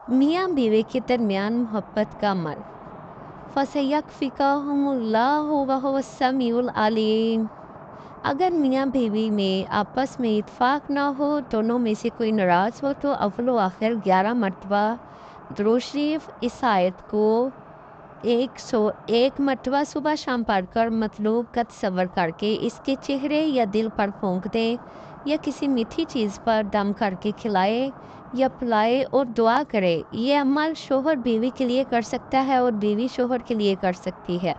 میاں بیوی کے درمیان محبت کا عمل فَسَيَكْفِيكَهُمُ اللَّهُ وَهُوَ السَّمِيعُ الْعَلِيمُ۔ اگر میاں بیوی میں آپس میں اتفاق نہ ہو، دونوں میں سے کوئی ناراض ہو، تو اول و آخر 11 مرتبہ درود شریف اس آیت کو 101 مرتبہ صبح شام پڑھ کر مطلوب کا تصور کر کے اس کے چہرے یا دل پر پھونک دے یا کسی میٹھی چیز پر دم کر کے کھلائے یا پلائے اور دعا کرے۔ یہ عمل شوہر بیوی کے لیے کر سکتا ہے اور بیوی شوہر کے لیے کر سکتی ہے۔